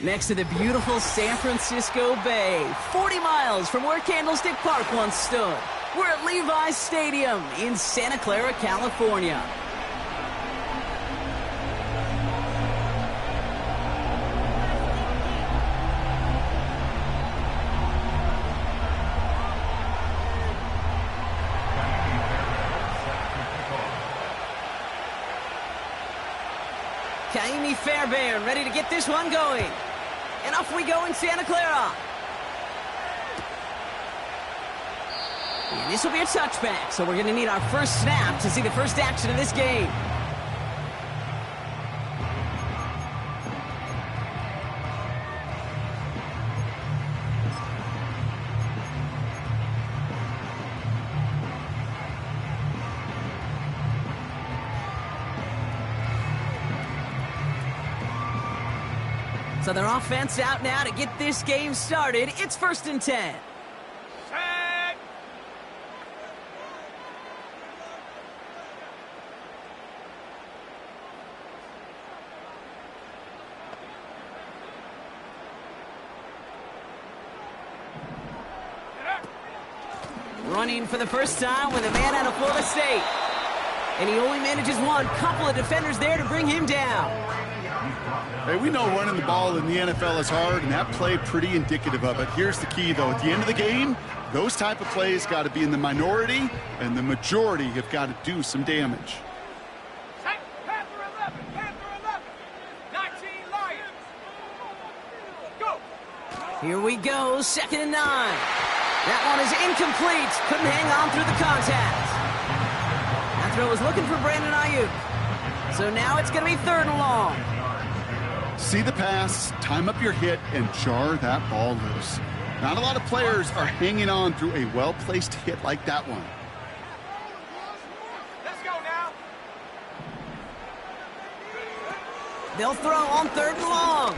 Next to the beautiful San Francisco Bay, 40 miles from where Candlestick Park once stood. We're at Levi's Stadium in Santa Clara, California. Kaimi Fairbairn ready to get this one going. And off we go in Santa Clara. And this will be a touchback, so we're going to need our first snap to see the first action of this game. So their offense out now to get this game started. It's 1st and 10. Set. Running for the first time with a man out of Florida State. And he only manages one. Couple of defenders there to bring him down. Hey, we know running the ball in the NFL is hard, and that play pretty indicative of it. Here's the key, though. At the end of the game, those type of plays got to be in the minority, and the majority have got to do some damage. Set. Panther 11. Panther 11. 19 Lions. Go. Here we go. 2nd and 9. That one is incomplete. Couldn't hang on through the contact. That throw was looking for Brandon Ayuk. So now it's going to be 3rd and long. See the pass, time up your hit, and jar that ball loose. Not a lot of players are hanging on through a well-placed hit like that one. Let's go now. They'll throw on 3rd and long.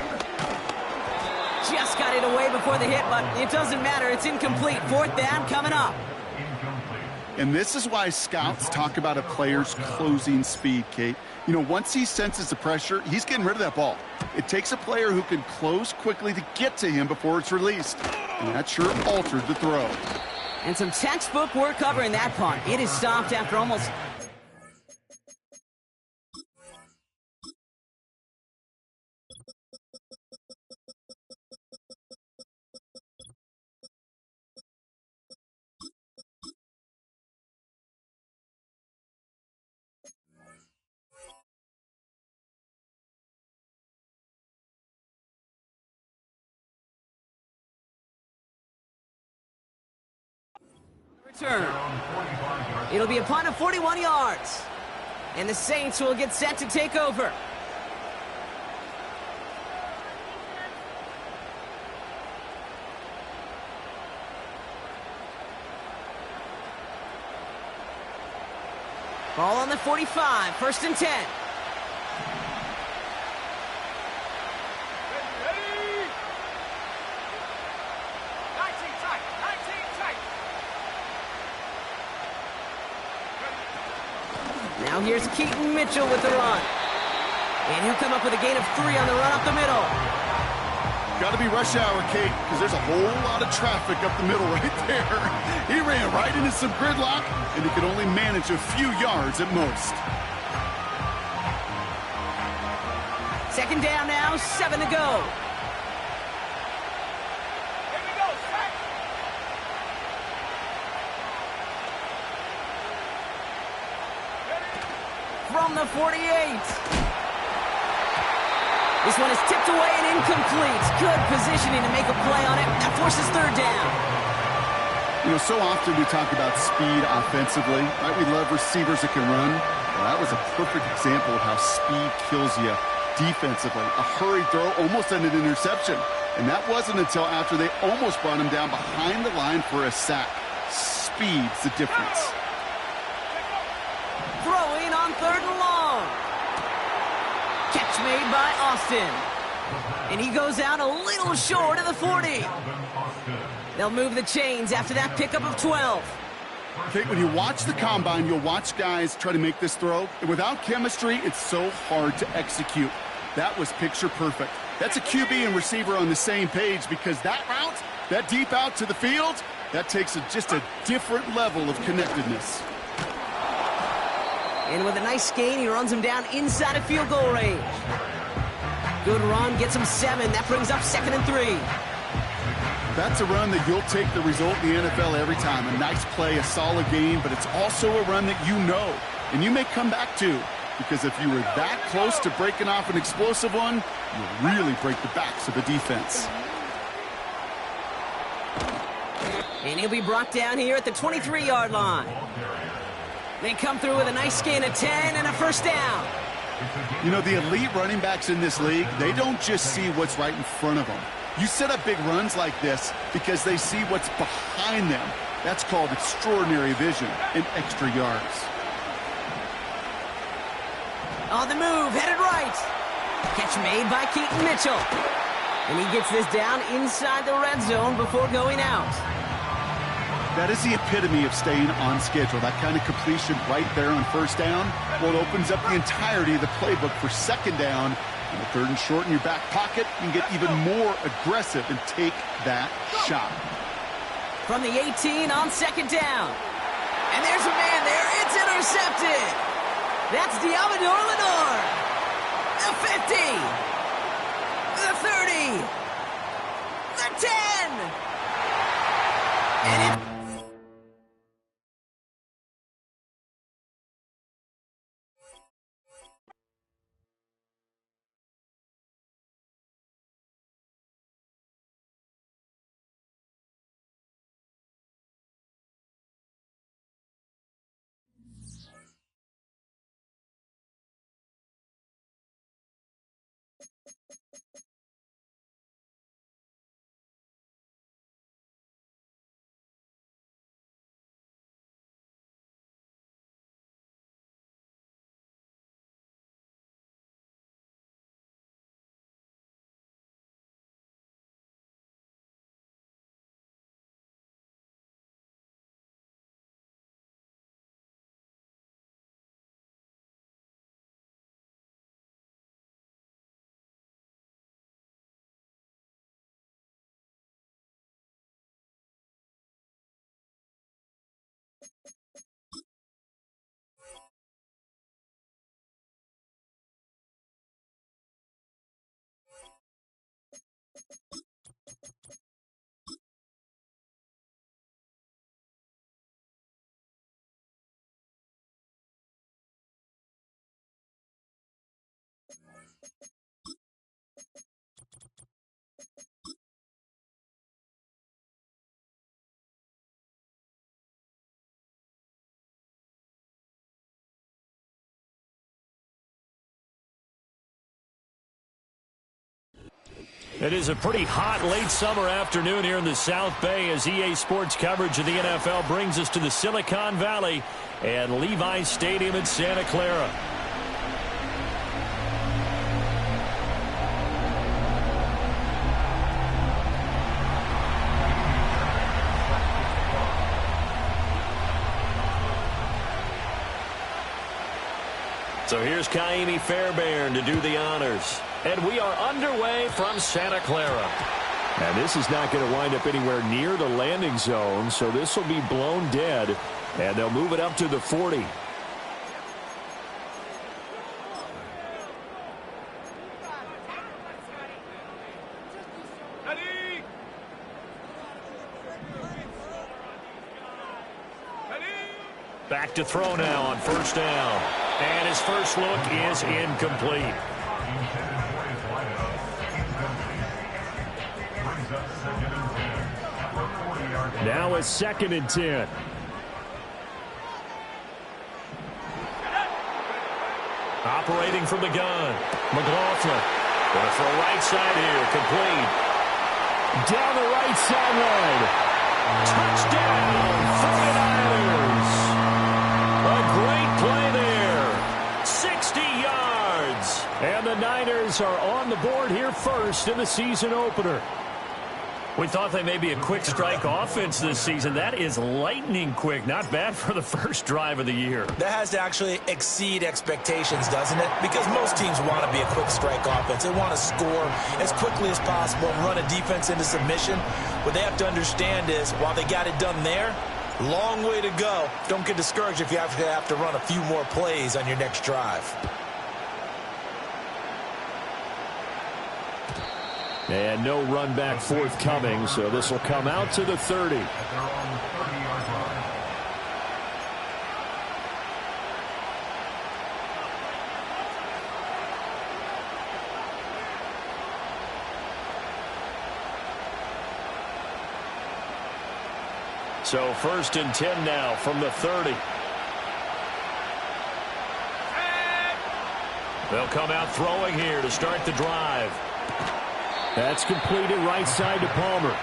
Just got it away before the hit, but it doesn't matter. It's incomplete. 4th down coming up. And this is why scouts talk about a player's closing speed, Kate. You know, once he senses the pressure, he's getting rid of that ball. It takes a player who can close quickly to get to him before it's released. And that sure altered the throw. And some textbook work covering that punt. It is stopped after almost... return. It'll be a punt of 41 yards. And the Saints will get set to take over. Ball on the 45, 1st and 10. Now here's Keaton Mitchell with the run. And he'll come up with a gain of 3 on the run up the middle. Got to be rush hour, Kate, because there's a whole lot of traffic up the middle right there. He ran right into some gridlock, and he could only manage a few yards at most. Second down now, 7 to go. Here we go. Sack. From the 48. This one is tipped away and incomplete. Good positioning to make a play on it. That forces third down. You know, so often we talk about speed offensively, right? We love receivers that can run. Well, that was a perfect example of how speed kills you defensively. A hurried throw, almost an interception. And that wasn't until after they almost brought him down behind the line for a sack. Speed's the difference. Throwing on third and long. Catch made by Austin. And he goes out a little short of the 40. They'll move the chains after that pickup of 12. Okay, when you watch the combine, you'll watch guys try to make this throw. And without chemistry, it's so hard to execute. That was picture perfect. That's a QB and receiver on the same page because that route, that deep out to the field, that takes just a different level of connectedness. And with a nice gain, he runs him down inside of field goal range. Good run, gets him 7. That brings up 2nd and 3. That's a run that you'll take the result in the NFL every time. A nice play, a solid game, but it's also a run that you know, and you may come back to, because if you were that close to breaking off an explosive one, you really break the backs of the defense. And he'll be brought down here at the 23-yard line. They come through with a nice gain of 10 and a first down. You know, the elite running backs in this league, they don't just see what's right in front of them. You set up big runs like this because they see what's behind them. That's called extraordinary vision and extra yards. On the move, headed right. Catch made by Keaton Mitchell. And he gets this down inside the red zone before going out. That is the epitome of staying on schedule. That kind of completion right there on first down. Well, it opens up the entirety of the playbook for second down. And the third and short in your back pocket, you can get even more aggressive and take that shot. From the 18 on second down. And there's a man there. It's intercepted. That's Diamador Lenore. The 50. The 30. The 10. And it... It is a pretty hot late summer afternoon here in the South Bay as EA Sports coverage of the NFL brings us to the Silicon Valley and Levi's Stadium in Santa Clara. So here's Kaimi Fairbairn to do the honors. And we are underway from Santa Clara. And this is not going to wind up anywhere near the landing zone, so this will be blown dead. And they'll move it up to the 40. Back to throw now on first down. And his first look is incomplete. Now it's 2nd and 10. Operating from the gun. McLaughlin. Going to throw right side here. Complete. Down the right sideline. Touchdown, 49ers. A great play there. 60 yards. And the Niners are on the board here first in the season opener. We thought they may be a quick strike offense this season. That is lightning quick. Not bad for the first drive of the year. That has to actually exceed expectations, doesn't it? Because most teams want to be a quick strike offense. They want to score as quickly as possible and run a defense into submission. What they have to understand is, while they got it done there, long way to go. Don't get discouraged if you have to run a few more plays on your next drive. And no run back forthcoming, so this will come out to the 30. So 1st and 10 now from the 30. They'll come out throwing here to start the drive. That's completed right side to Palmer.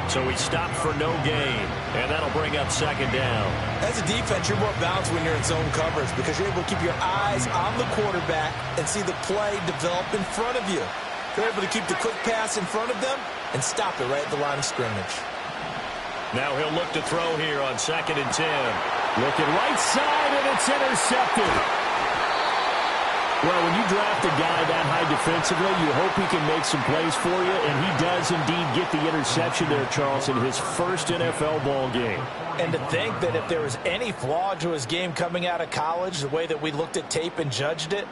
So he stopped for no gain, and that'll bring up 2nd down. As a defense, you're more balanced when you're in zone coverage because you're able to keep your eyes on the quarterback and see the play develop in front of you. You're able to keep the quick pass in front of them and stop it right at the line of scrimmage. Now he'll look to throw here on 2nd and 10. Looking right side, and it's intercepted. Well, when you draft a guy that high defensively, you hope he can make some plays for you, and he does indeed get the interception there, Charles, in his first NFL ball game. And to think that if there was any flaw to his game coming out of college, the way that we looked at tape and judged it,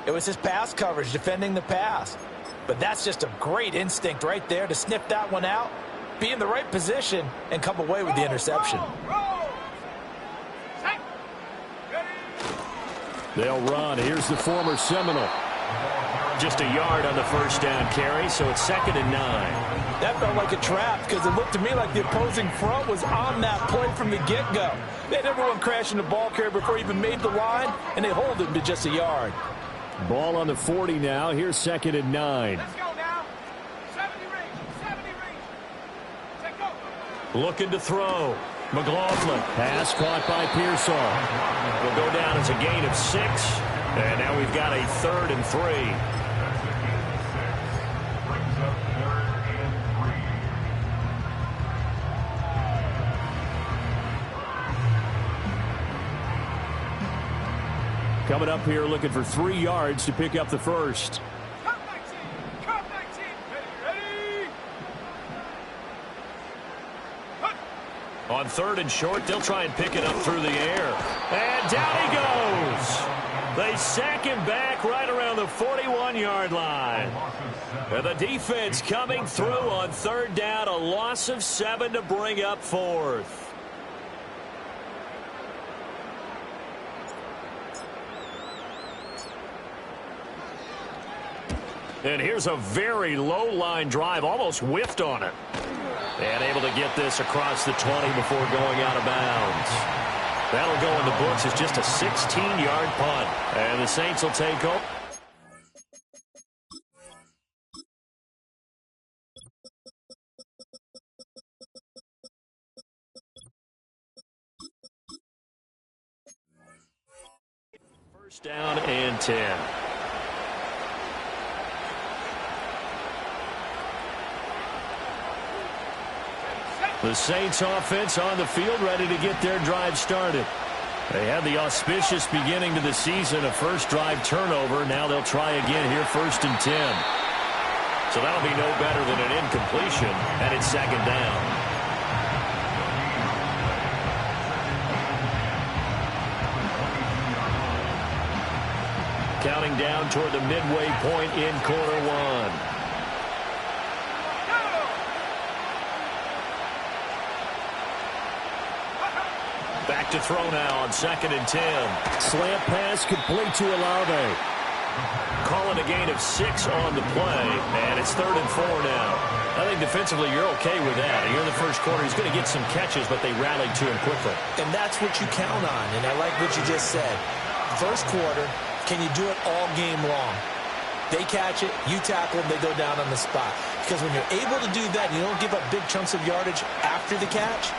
it was his pass coverage, defending the pass. But that's just a great instinct right there to sniff that one out, be in the right position, and come away with the interception. They'll run. Here's the former Seminole. Just a yard on the first down carry, so it's 2nd and 9. That felt like a trap because it looked to me like the opposing front was on that play from the get-go. They had everyone crashing the ball carrier before he even made the line, and they hold him to just a yard. Ball on the 40 now. Here's 2nd and 9. Let's go now. 70 range. Take go. Looking to throw. McLaughlin. Pass caught by Pearsall. Will go down as a gain of 6. And now we've got a 3rd and 3. Coming up here looking for 3 yards to pick up the first. Cut 19. Cut 19. Ready. On 3rd and short, they'll try and pick it up through the air. And down he goes. They sack him back right around the 41-yard line. And the defense coming through on 3rd down, a loss of 7 to bring up 4th. And here's a very low line drive, almost whiffed on it. And able to get this across the 20 before going out of bounds. That'll go in the books as just a 16-yard punt. And the Saints will take over. First down and 10. The Saints offense on the field, ready to get their drive started. They had the auspicious beginning to the season, a first drive turnover. Now they'll try again here, 1st and 10. So that'll be no better than an incompletion, and it's 2nd down. Counting down toward the midway point in quarter 1. Back to throw now on 2nd and 10. Slant pass complete to Olave. Calling a gain of 6 on the play, and it's 3rd and 4 now. I think defensively you're okay with that. Here in the first quarter, he's going to get some catches, but they rallied to him quickly. And that's what you count on, and I like what you just said. First quarter, can you do it all game long? They catch it, you tackle them, they go down on the spot. Because when you're able to do that, you don't give up big chunks of yardage after the catch,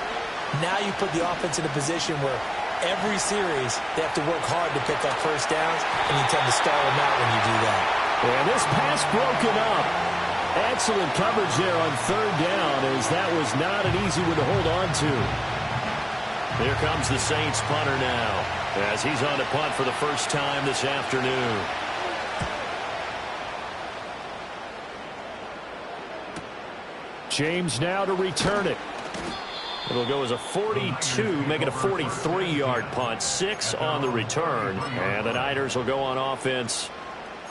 now you put the offense in a position where every series they have to work hard to pick up first downs, and you tend to stall them out when you do that. And this pass broken up. Excellent coverage there on 3rd down, as that was not an easy one to hold on to. Here comes the Saints punter now, as he's on to punt for the first time this afternoon. James now to return it. It'll go as a 42, make it a 43-yard punt. 6 on the return. And the Niners will go on offense,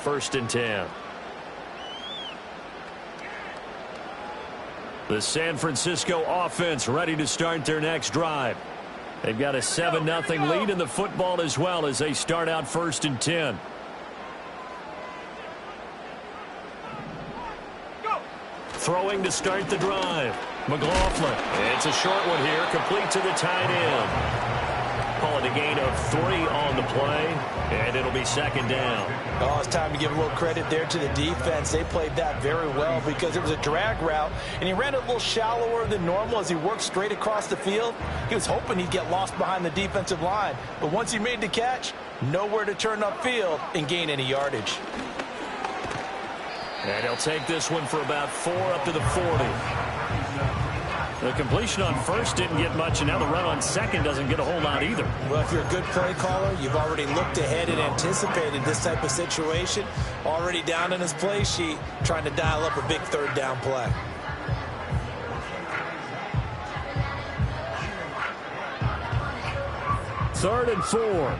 1st and 10. The San Francisco offense ready to start their next drive. They've got a 7-0 lead in the football as well as they start out 1st and 10. Throwing to start the drive. McLaughlin. It's a short one here, complete to the tight end. Calling a gain of 3 on the play, and it'll be 2nd down. Oh, it's time to give a little credit there to the defense. They played that very well because it was a drag route, and he ran it a little shallower than normal as he worked straight across the field. He was hoping he'd get lost behind the defensive line, but once he made the catch, nowhere to turn upfield and gain any yardage. And he'll take this one for about 4 up to the 40. The completion on 1st didn't get much, and now the run on 2nd doesn't get a whole lot either. Well, if you're a good play caller, you've already looked ahead and anticipated this type of situation. Already down in his play sheet, trying to dial up a big 3rd down play. Third and 4.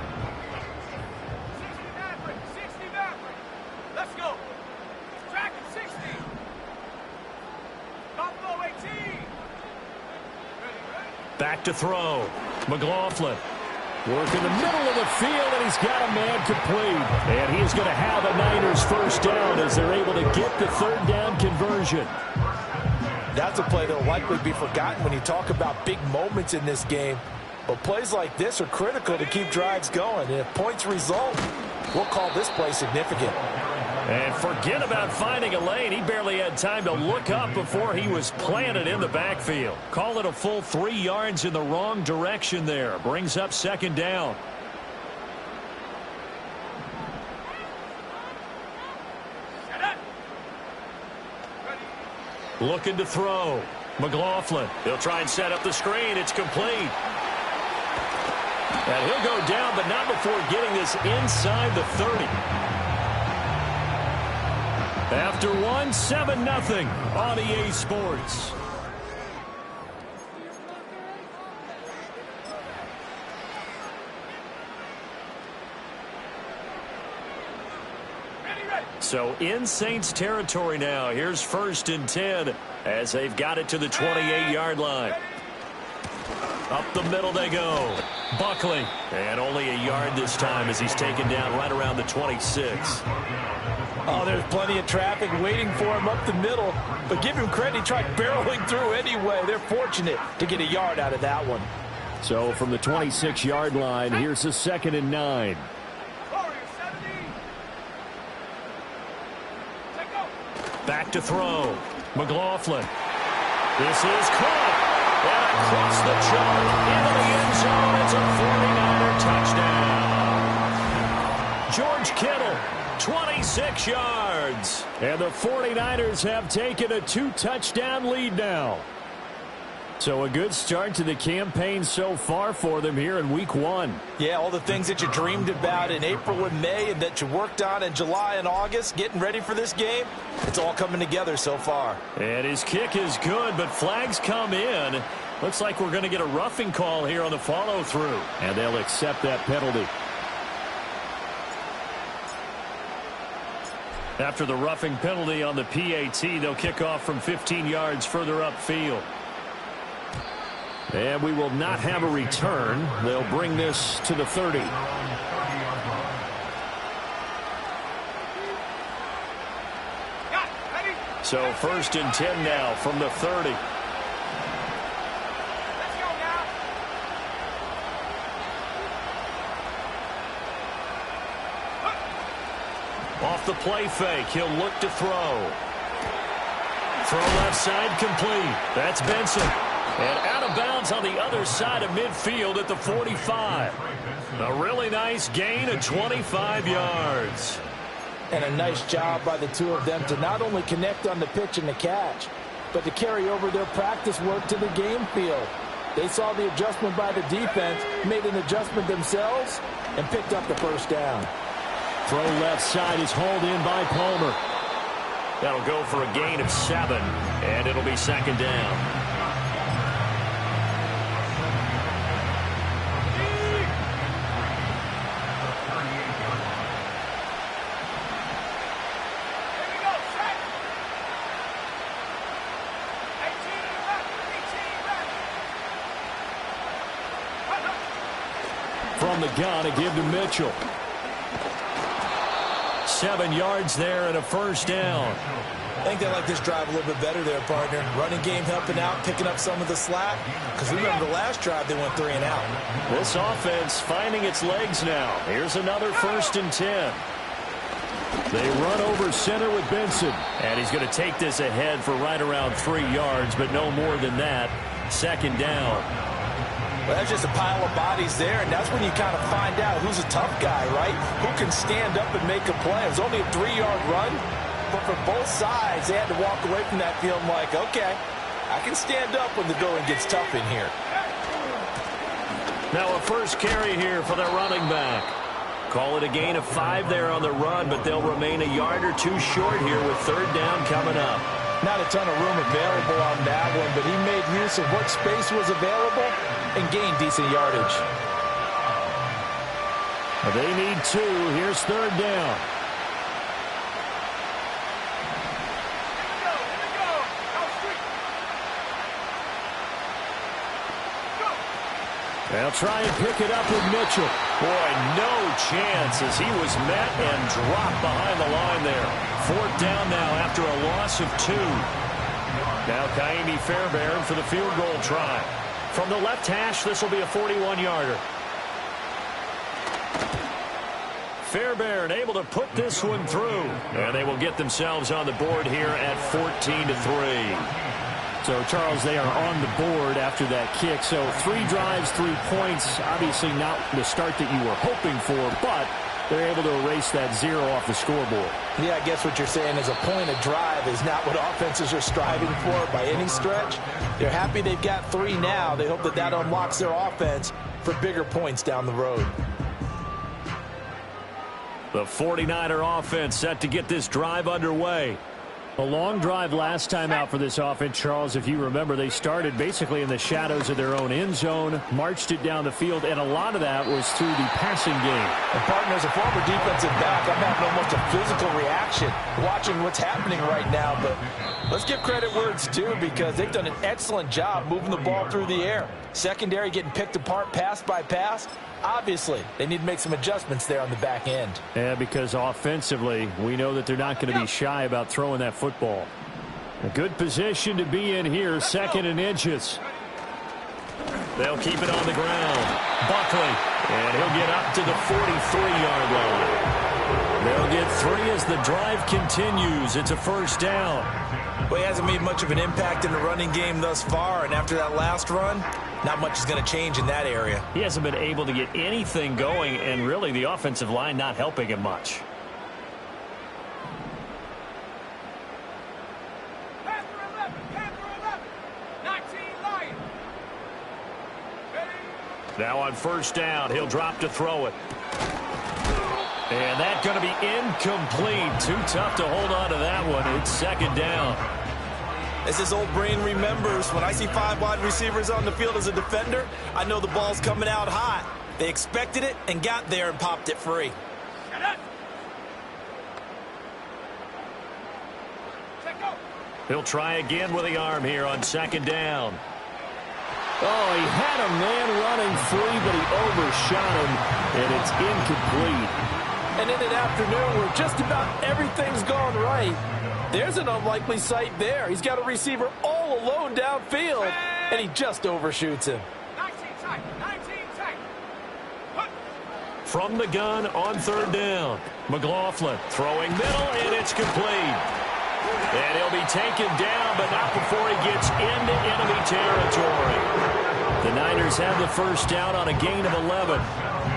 Back to throw. McLaughlin. Work in the middle of the field, and he's got a man complete. And he is going to have a Niners 1st down as they're able to get the 3rd down conversion. That's a play that will likely be forgotten when you talk about big moments in this game. But plays like this are critical to keep drives going. And if points result, we'll call this play significant. And forget about finding a lane. He barely had time to look up before he was planted in the backfield. Call it a full 3 yards in the wrong direction there. Brings up 2nd down. Looking to throw. McLaughlin. He'll try and set up the screen. It's complete. And he'll go down, but not before getting this inside the 30. After one, 7-0 on EA Sports. So in Saints territory now. Here's 1st and 10 as they've got it to the 28-yard line. Up the middle they go. Buckley. And only a yard this time as he's taken down right around the 26. Oh, there's plenty of traffic waiting for him up the middle. But give him credit, he tried barreling through anyway. They're fortunate to get a yard out of that one. So from the 26-yard line, here's a 2nd and 9. Back to throw. McLaughlin. This is caught. And across the chalk into the end zone. It's a 49er touchdown. George Kittle, 26 yards. And the 49ers have taken a 2-touchdown lead now. So a good start to the campaign so far for them here in week 1. Yeah, all the things that you dreamed about in April and May and that you worked on in July and August, getting ready for this game, it's all coming together so far. And his kick is good, but flags come in. Looks like we're going to get a roughing call here on the follow-through. And they'll accept that penalty. After the roughing penalty on the PAT, they'll kick off from 15 yards further upfield. And we will not have a return. They'll bring this to the 30. So 1st and 10 now from the 30. Let's go now. Off the play fake, he'll look to throw. Throw left side complete. That's Benson. And out of bounds on the other side of midfield at the 45. A really nice gain of 25 yards. And a nice job by the two of them to not only connect on the pitch and the catch, but to carry over their practice work to the game field. They saw the adjustment by the defense, made an adjustment themselves, and picked up the first down. Throw left side is hauled in by Palmer. That'll go for a gain of 7, and it'll be 2nd down. From the gun, to give to Mitchell. 7 yards there and a first down. I think they like this drive a little bit better there, partner. Running game helping out, picking up some of the slack. Because remember the last drive, they went 3 and out. This offense finding its legs now. Here's another 1st and 10. They run over center with Benson. And he's going to take this ahead for right around 3 yards, but no more than that. 2nd down. Well, that's just a pile of bodies there, and that's when you kind of find out who's a tough guy, right? Who can stand up and make a play. It was only a 3-yard run, but for both sides, they had to walk away from that field like, okay, I can stand up when the going gets tough in here. Now a first carry here for their running back. Call it a gain of 5 there on the run, but they'll remain a yard or 2 short here with 3rd down coming up. Not a ton of room available on that one, but he made use of what space was available and gained decent yardage. They need 2. Here's 3rd down. They'll try and pick it up with Mitchell. Boy, no chance as he was met and dropped behind the line there. 4th down now after a loss of 2. Now Kaimi Fairbairn for the field goal try. From the left hash, this will be a 41-yarder. Fairbairn able to put this one through. And they will get themselves on the board here at 14-3. So, Charles, they are on the board after that kick. So 3 drives, 3 points. Obviously not the start that you were hoping for, but they're able to erase that 0 off the scoreboard. Yeah, I guess what you're saying is a point of drive is not what offenses are striving for by any stretch. They're happy they've got 3 now. They hope that that unlocks their offense for bigger points down the road. The 49er offense set to get this drive underway. A long drive last time out for this offense, Charles. If you remember, they started basically in the shadows of their own end zone, marched it down the field, and a lot of that was through the passing game. And, partner, as a former defensive back, I'm having almost a physical reaction watching what's happening right now. But let's give credit where it's due because they've done an excellent job moving the ball through the air. Secondary getting picked apart pass by pass. Obviously, they need to make some adjustments there on the back end. Yeah, because offensively, we know that they're not going to be shy about throwing that football. A good position to be in here, 2nd and inches. They'll keep it on the ground. Buckley, and he'll get up to the 43-yard line. They'll get 3 as the drive continues. It's a 1st down. Well, he hasn't made much of an impact in the running game thus far, and after that last run, not much is going to change in that area. He hasn't been able to get anything going, and really the offensive line not helping him much. Now on 1st down, he'll drop to throw it. And that's going to be incomplete. Too tough to hold on to that one. It's 2nd down. As his old brain remembers, when I see 5 wide receivers on the field as a defender, I know the ball's coming out hot. They expected it and got there and popped it free. He'll try again with the arm here on 2nd down. Oh, he had a man running free, but he overshot him, and it's incomplete. And in an afternoon where just about everything's gone right, there's an unlikely sight there. He's got a receiver all alone downfield, and he just overshoots him. 19 tight, 19 tight. From the gun on third down, McLaughlin throwing middle, and it's complete. And he'll be taken down, but not before he gets into enemy territory. The Niners have the first down on a gain of 11.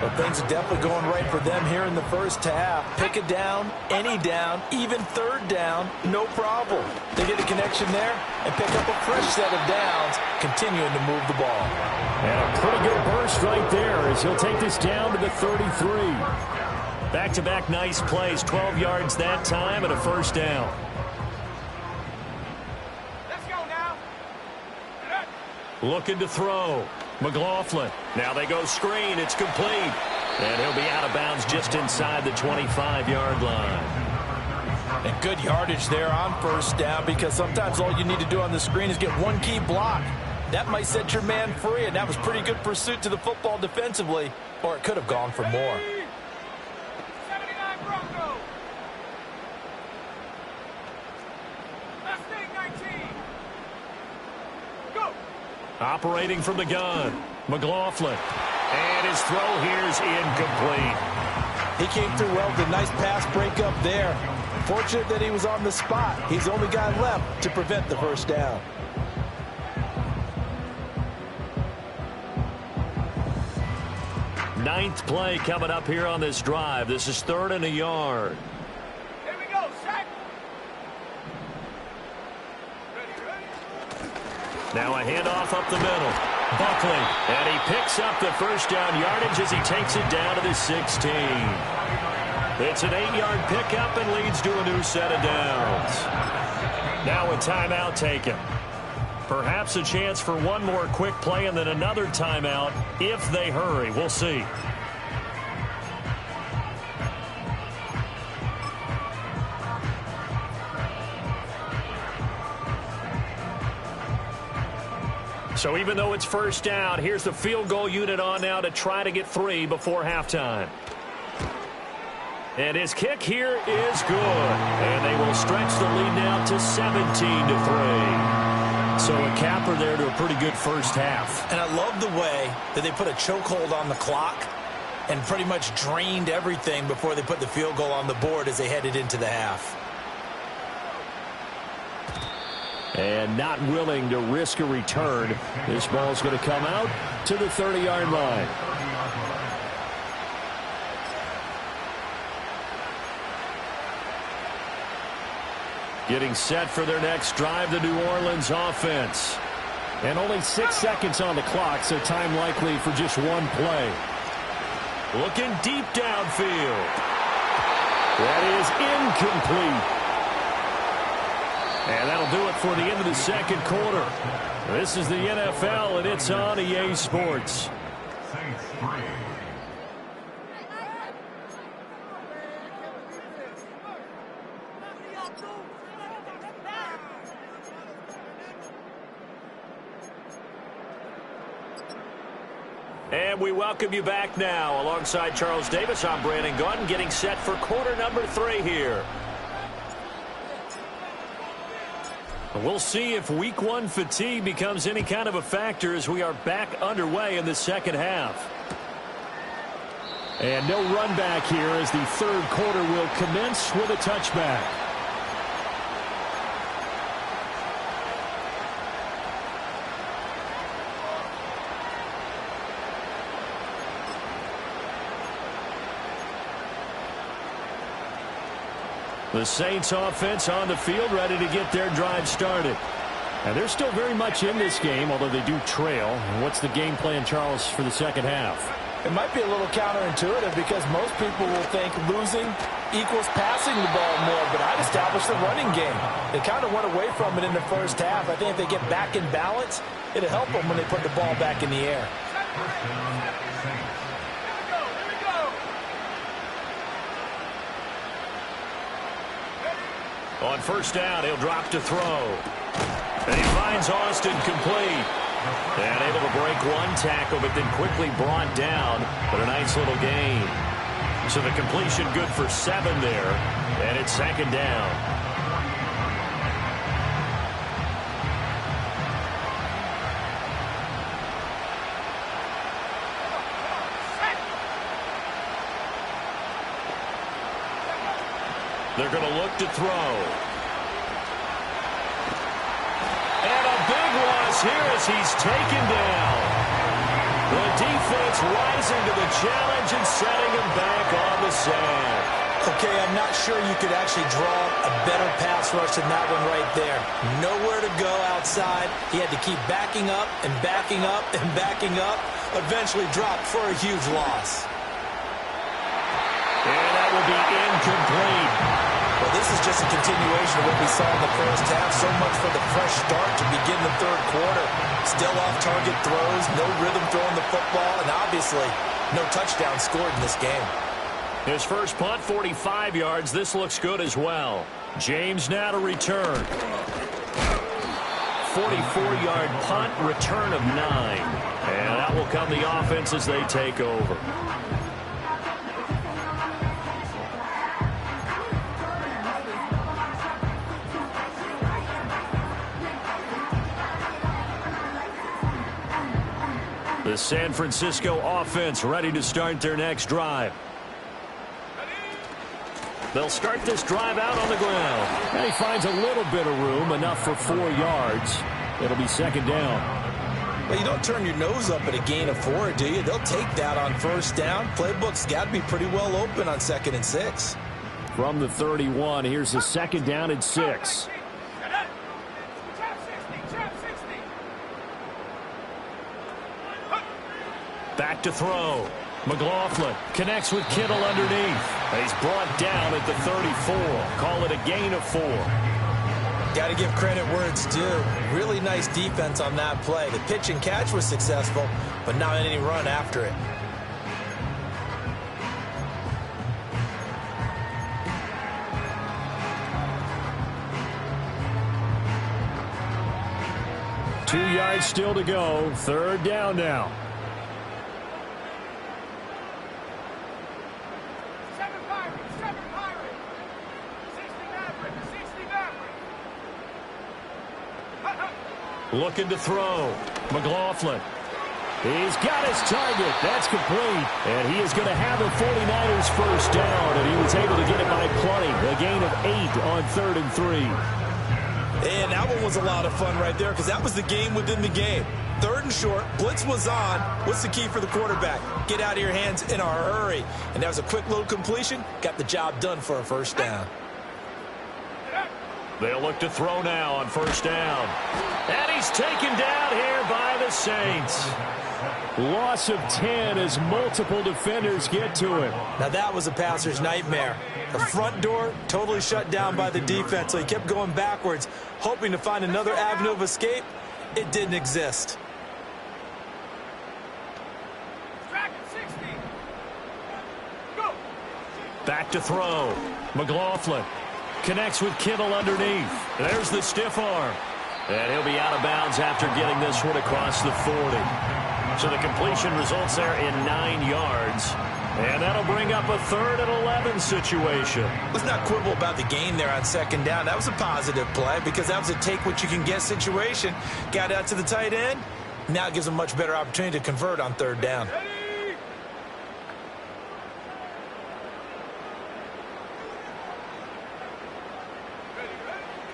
But things are definitely going right for them here in the first half. Pick a down, any down, even third down, no problem. They get a connection there and pick up a fresh set of downs, continuing to move the ball. And a pretty good burst right there as he'll take this down to the 33. Back-to-back nice plays, 12 yards that time and a first down. Let's go now. Looking to throw. McLaughlin. Now they go screen. It's complete. And he'll be out of bounds just inside the 25-yard line. And good yardage there on first down, because sometimes all you need to do on the screen is get one key block. That might set your man free, and that was pretty good pursuit to the football defensively, or it could have gone for more. 79 Broncos. Last thing, 19. Go. Operating from the gun, McLaughlin. And his throw here is incomplete. He came through well with a nice pass breakup there. Fortunate that he was on the spot. He's the only guy left to prevent the first down. Ninth play coming up here on this drive. This is 3rd and a yard. Here we go, sack. Ready. Now a handoff up the middle. Buckley, and he picks up the first down yardage as he takes it down to the 16. It's an 8-yard pickup and leads to a new set of downs. Now a timeout taken. Perhaps a chance for one more quick play and then another timeout if they hurry. We'll see. So even though it's first down, here's the field goal unit on now to try to get 3 before halftime. And his kick here is good. And they will stretch the lead now to 17-3. So a capper there to a pretty good first half. And I love the way that they put a chokehold on the clock and pretty much drained everything before they put the field goal on the board as they headed into the half. And not willing to risk a return. This ball's going to come out to the 30-yard line. Getting set for their next drive, the New Orleans offense. And only 6 seconds on the clock, so time likely for just one play. Looking deep downfield. That is incomplete. And that'll do it for the end of the second quarter. This is the NFL, and it's on EA Sports. And we welcome you back now. Alongside Charles Davis, I'm Brandon Gunn, getting set for quarter number 3 here. We'll see if week 1 fatigue becomes any kind of a factor as we are back underway in the second half. And no run back here as the third quarter will commence with a touchback. The Saints offense on the field, ready to get their drive started. And they're still very much in this game, although they do trail. And what's the game plan, Charles, for the second half? It might be a little counterintuitive because most people will think losing equals passing the ball more, but I'd establish the running game. They kind of went away from it in the first half. I think if they get back in balance, it'll help them when they put the ball back in the air. On first down, he'll drop to throw. And he finds Austin complete. And able to break one tackle, but then quickly brought down. But a nice little gain. So the completion good for 7 there. And it's second down. They're going to look to throw. And a big loss here as he's taken down. The defense rising to the challenge and setting him back on the sack. Okay, I'm not sure you could actually draw a better pass rush than that one right there. Nowhere to go outside. He had to keep backing up and backing up and backing up. Eventually dropped for a huge loss. And that will be incomplete. Well, this is just a continuation of what we saw in the first half. So much for the fresh start to begin the third quarter. Still off-target throws, no rhythm throwing the football, and obviously no touchdown scored in this game. His first punt, 45 yards. This looks good as well. James now to return. 44-yard punt, return of 9. And that will come the offense as they take over. The San Francisco offense ready to start their next drive. They'll start this drive out on the ground. And he finds a little bit of room, enough for 4 yards. It'll be second down. Well, you don't turn your nose up at a gain of 4, do you? They'll take that on first down. Playbook's got to be pretty well open on 2nd and 6. From the 31, here's the second down and 6. Back to throw. McLaughlin connects with Kittle underneath. And he's brought down at the 34. Call it a gain of 4. Got to give credit where it's due. Really nice defense on that play. The pitch and catch was successful, but not any run after it. Two yards still to go. Third down now. Looking to throw. McLaughlin. He's got his target. That's complete. And he is going to have a 49ers first down. And he was able to get it by plenty. A gain of 8 on 3rd and 3. And that one was a lot of fun right there because that was the game within the game. 3rd and short. Blitz was on. What's the key for the quarterback? Get out of your hands in a hurry. And that was a quick little completion. Got the job done for a first down. They'll look to throw now on first down. And he's taken down here by the Saints. Loss of 10 as multiple defenders get to him. Now that was a passer's nightmare. The front door totally shut down by the defense, so he kept going backwards, hoping to find another avenue of escape. It didn't exist. Back to throw. McLaughlin connects with Kittle underneath. There's the stiff arm. And he'll be out of bounds after getting this one across the 40. So the completion results there in 9 yards. And that'll bring up a 3rd and 11 situation. Let's not quibble about the gain there on 2nd down. That was a positive play because that was a take-what-you-can-get situation. Got out to the tight end. Now it gives him a much better opportunity to convert on 3rd down.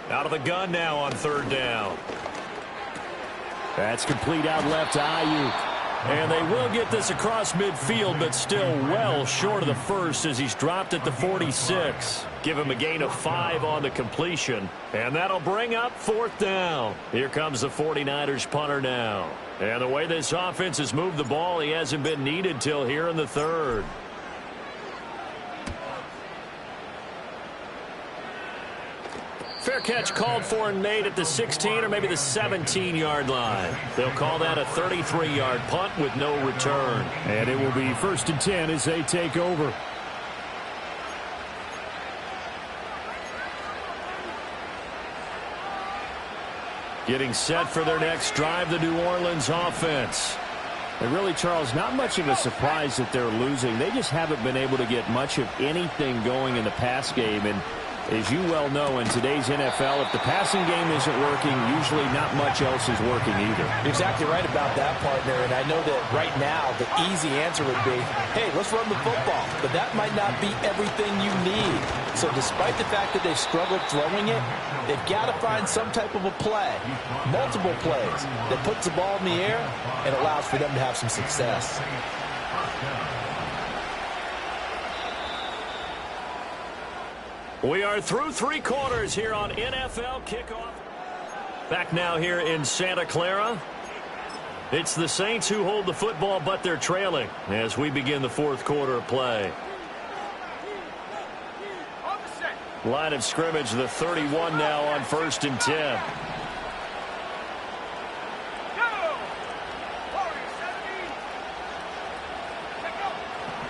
Out of the gun now on 3rd down. That's complete out left to Ayuk. And they will get this across midfield, but still well short of the first as he's dropped at the 46. Give him a gain of 5 on the completion. And that'll bring up 4th down. Here comes the 49ers punter now. And the way this offense has moved the ball, he hasn't been needed till here in the 3rd. Fair catch called for and made at the 16 or maybe the 17-yard line. They'll call that a 33-yard punt with no return. And it will be 1st and 10 as they take over. Getting set for their next drive, the New Orleans offense. And really, Charles, not much of a surprise that they're losing. They just haven't been able to get much of anything going in the pass game. And as you well know, in today's NFL, if the passing game isn't working, usually not much else is working either. You're exactly right about that, partner. And I know that right now the easy answer would be, hey, let's run the football. But that might not be everything you need. So despite the fact that they've struggled throwing it, they've got to find some type of a play, multiple plays, that puts the ball in the air and allows for them to have some success. We are through 3 quarters here on NFL Kickoff. Back now here in Santa Clara. It's the Saints who hold the football, but they're trailing as we begin the 4th quarter of play. Line of scrimmage, the 31 now on 1st and 10.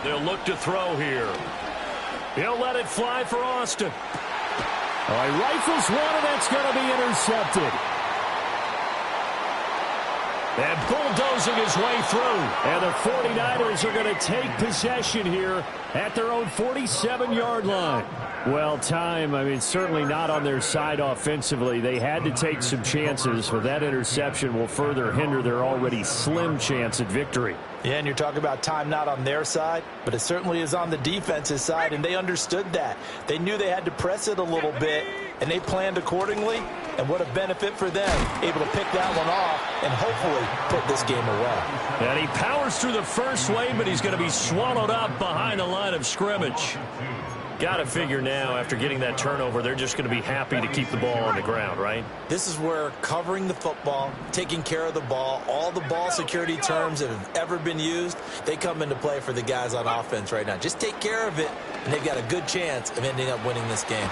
They'll look to throw here. He'll let it fly for Austin. All right, rifles one, and that's going to be intercepted. And bulldozing his way through. And the 49ers are going to take possession here at their own 47-yard line. Well, certainly not on their side offensively. They had to take some chances, but that interception will further hinder their already slim chance at victory. Yeah, and you're talking about time not on their side, but it certainly is on the defense's side, and they understood that. They knew they had to press it a little bit, and they planned accordingly, and what a benefit for them, able to pick that one off and hopefully put this game away. And he powers through the first wave, but he's going to be swallowed up behind the line of scrimmage. Got to figure now, after getting that turnover, they're just going to be happy to keep the ball on the ground, right? This is where covering the football, taking care of the ball, all the ball security terms that have ever been used, they come into play for the guys on offense right now. Just take care of it, and they've got a good chance of ending up winning this game.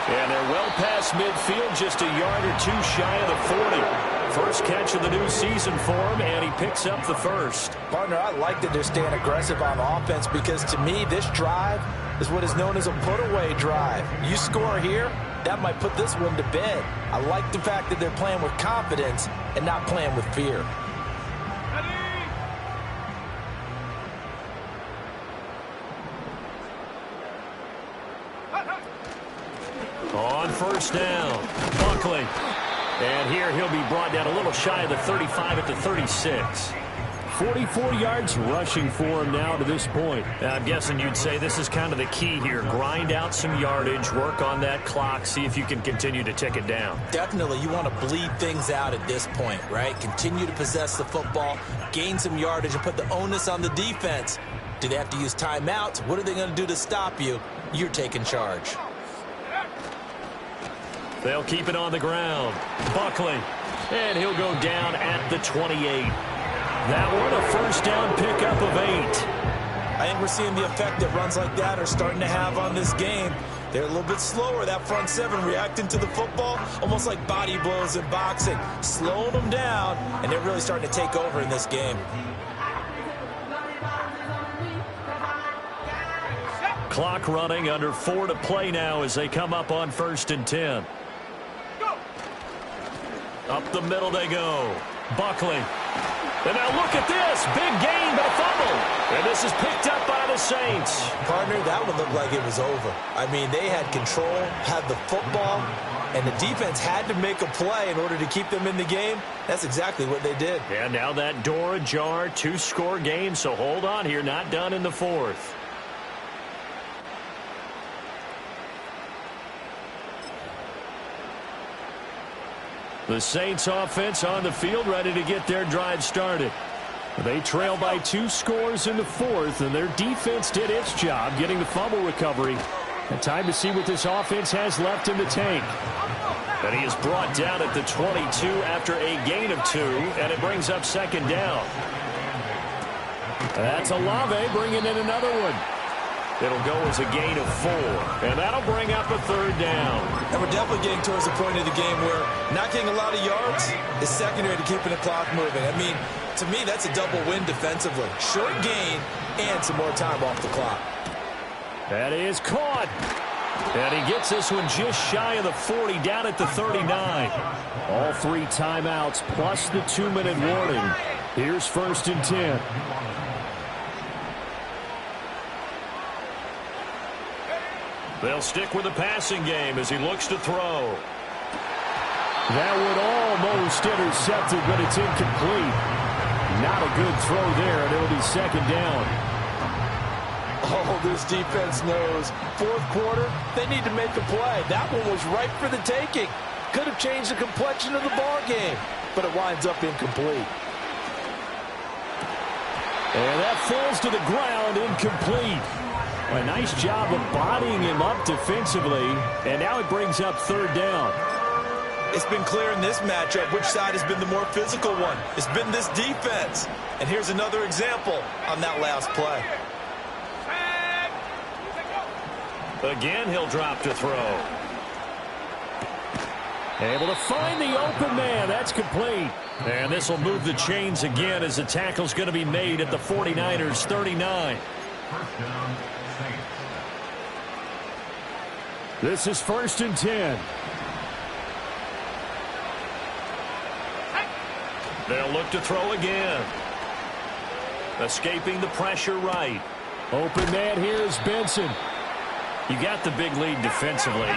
And they're well past midfield, just a yard or two shy of the 40. First catch of the new season for him, and he picks up the first. Partner, I like that they're staying aggressive on offense because, to me, this drive is what is known as a put-away drive. You score here, that might put this one to bed. I like the fact that they're playing with confidence and not playing with fear. On first down, Buckley. And here he'll be brought down a little shy of the 35 at the 36. 44 yards rushing for him now to this point. I'm guessing you'd say this is kind of the key here. Grind out some yardage, work on that clock, see if you can continue to tick it down. Definitely, you want to bleed things out at this point, right? Continue to possess the football, gain some yardage, and put the onus on the defense. Do they have to use timeouts? What are they going to do to stop you? You're taking charge. They'll keep it on the ground. Buckley. And he'll go down at the 28. That one a first down pickup of 8. I think we're seeing the effect that runs like that are starting to have on this game. They're a little bit slower, that front seven, reacting to the football, almost like body blows in boxing, slowing them down, and they're really starting to take over in this game. Clock running, under 4 to play now as they come up on 1st and 10. Up the middle they go. Buckley. And now look at this. Big gain, but a fumble. And this is picked up by the Saints. Partner, that one looked like it was over. I mean, they had control, had the football, and the defense had to make a play in order to keep them in the game. That's exactly what they did. And now that door ajar, 2-score game, so hold on here. Not done in the 4th. The Saints offense on the field, ready to get their drive started. They trail by 2 scores in the 4th, and their defense did its job getting the fumble recovery. And time to see what this offense has left in the tank. And he is brought down at the 22 after a gain of 2, and it brings up 2nd down. That's Olave bringing in another one. It'll go as a gain of 4, and that'll bring up a 3rd down. And we're definitely getting towards the point of the game where not getting a lot of yards is secondary to keeping the clock moving. I mean, to me, that's a double win defensively. Short gain and some more time off the clock. That is caught. And he gets this one just shy of the 40, down at the 39. All 3 timeouts plus the 2-minute warning. Here's 1st and 10. They'll stick with the passing game as he looks to throw. That one almost intercepted, but it's incomplete. Not a good throw there, and it'll be 2nd down. Oh, this defense knows. 4th quarter, they need to make a play. That one was ripe for the taking. Could have changed the complexion of the ball game, but it winds up incomplete. And that falls to the ground, incomplete. A nice job of bodying him up defensively, and now it brings up 3rd down. It's been clear in this matchup which side has been the more physical one. It's been this defense. And here's another example on that last play. Again, he'll drop to throw. Able to find the open man. That's complete. And this will move the chains again as the tackle's going to be made at the 49ers' 39. This is 1st and 10. They'll look to throw again. Escaping the pressure right. Open man here is Benson. You got the big lead defensively.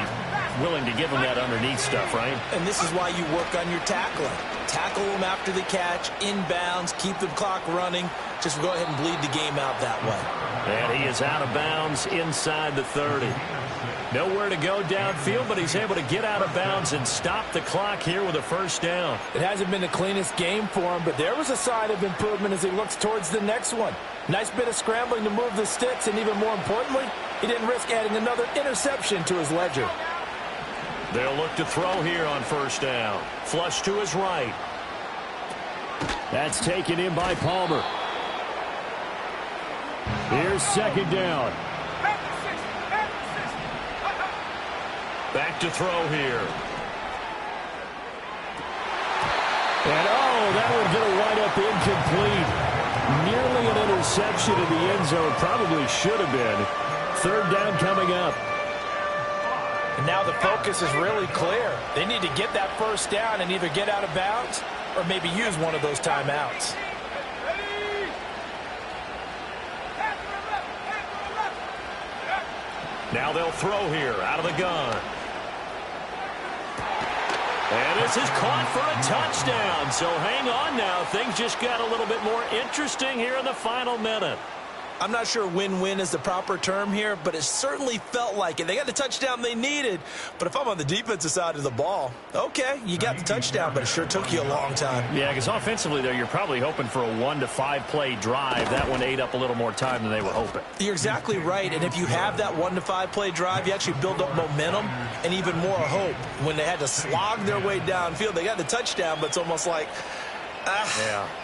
Willing to give him that underneath stuff, right? And this is why you work on your tackling. Tackle them after the catch, inbounds, keep the clock running. Just go ahead and bleed the game out that way. And he is out of bounds inside the 30. Nowhere to go downfield, but he's able to get out of bounds and stop the clock here with a 1st down. It hasn't been the cleanest game for him, but there was a sign of improvement as he looks towards the next one. Nice bit of scrambling to move the sticks, and even more importantly, he didn't risk adding another interception to his ledger. They'll look to throw here on 1st down. Flush to his right. That's taken in by Palmer. Here's 2nd down. Back to throw here. And that one's going to wind up incomplete. Nearly an interception in the end zone. Probably should have been. 3rd down coming up. And now the focus is really clear. They need to get that 1st down and either get out of bounds or maybe use one of those timeouts. Now they'll throw here out of the gun. And this is caught for a touchdown. So hang on now. Things just got a little bit more interesting here in the final minute. I'm not sure win-win is the proper term here, but it certainly felt like it. They got the touchdown they needed, but if I'm on the defensive side of the ball, okay, you got the touchdown, but it sure took you a long time. Yeah, because offensively, though, you're probably hoping for a 1 to 5 play drive. That one ate up a little more time than they were hoping. You're exactly right, and if you have that 1 to 5 play drive, you actually build up momentum and even more hope. When they had to slog their way downfield, they got the touchdown, but it's almost like,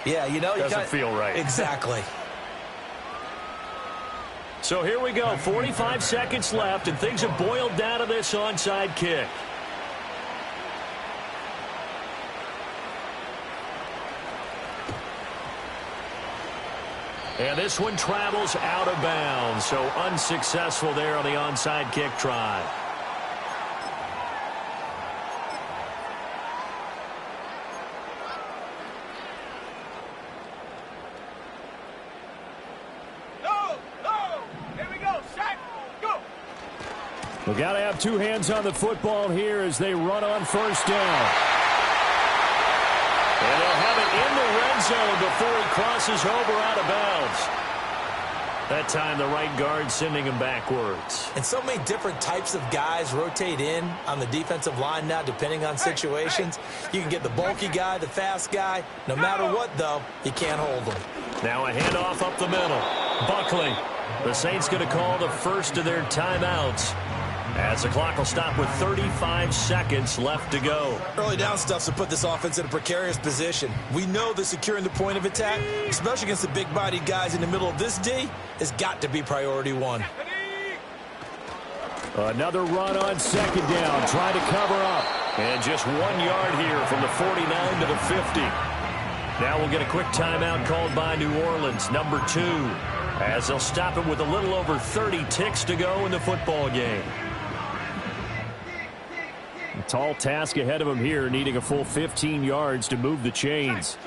yeah, you know, doesn't feel right. Exactly. So here we go, 45 seconds left, and things have boiled down to this onside kick. And this one travels out of bounds, so unsuccessful there on the onside kick try. We've got to have 2 hands on the football here as they run on 1st down. And they'll have it in the red zone before he crosses over out of bounds. That time the right guard sending him backwards. And so many different types of guys rotate in on the defensive line now depending on situations. You can get the bulky guy, the fast guy. No matter what, though, you can't hold them. Now a handoff up the middle. Buckley. The Saints going to call the first of their timeouts, as the clock will stop with 35 seconds left to go. Early down stuff to put this offense in a precarious position. We know that securing the point of attack, especially against the big-bodied guys in the middle of this D, has got to be priority 1. Another run on 2nd down. Try to cover up. And just 1 yard here from the 49 to the 50. Now we'll get a quick timeout called by New Orleans, number 2, as they'll stop it with a little over 30 ticks to go in the football game. A tall task ahead of him here, needing a full 15 yards to move the chains.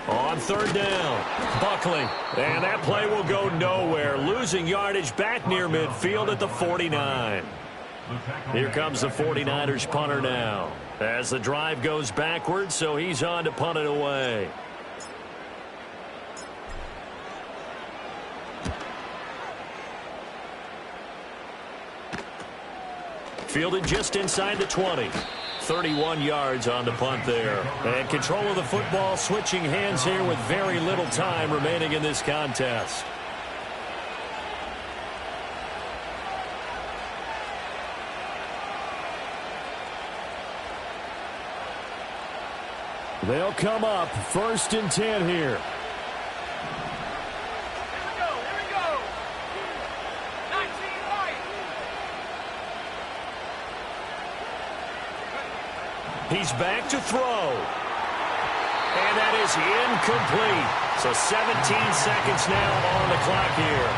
On third down, Buckley. And that play will go nowhere. Losing yardage back near midfield at the 49. Here comes the 49ers punter now. As the drive goes backwards, so he's on to punt it away. Fielded just inside the 20. 31 yards on the punt there. And control of the football, switching hands here with very little time remaining in this contest. They'll come up 1st and 10 here. He's back to throw. And that is incomplete. So 17 seconds now on the clock here.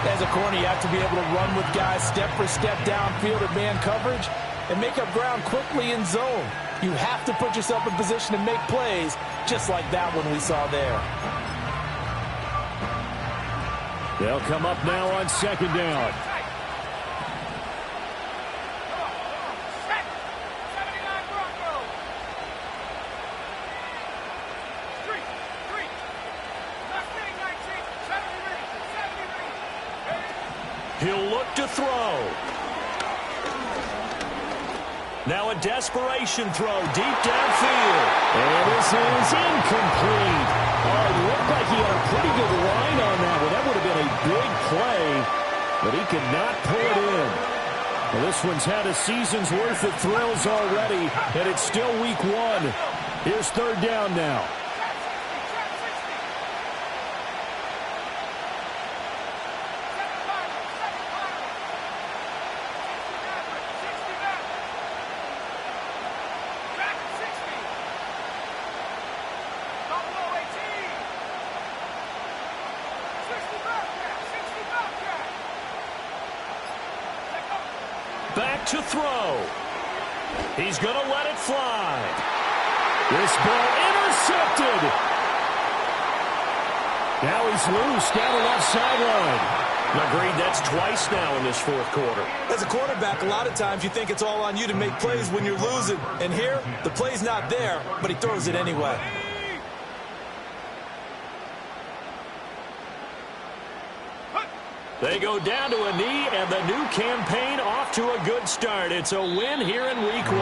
As a corner, you have to be able to run with guys step for step downfield at man coverage and make up ground quickly in zone. You have to put yourself in position to make plays, just like that one we saw there. They'll come up now on 2nd down. He'll look to throw. Now a desperation throw deep downfield. And this is incomplete. Oh, it looked like he had a pretty good line on that one. That would have been a big play, but he could not pull it in. Well, this one's had a season's worth of thrills already, and it's still week 1. Here's 3rd down now. Back to throw. He's going to let it fly. This ball intercepted. Now he's loose down the left sideline. Agreed, that's twice now in this 4th quarter. As a quarterback, a lot of times you think it's all on you to make plays when you're losing. And here, the play's not there, but he throws it anyway. They go down to a knee, and the new campaign off to a good start. It's a win here in week 1.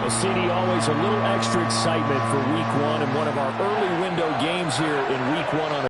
Well, CD, always a little extra excitement for week 1 and one of our early window games here in week 1 on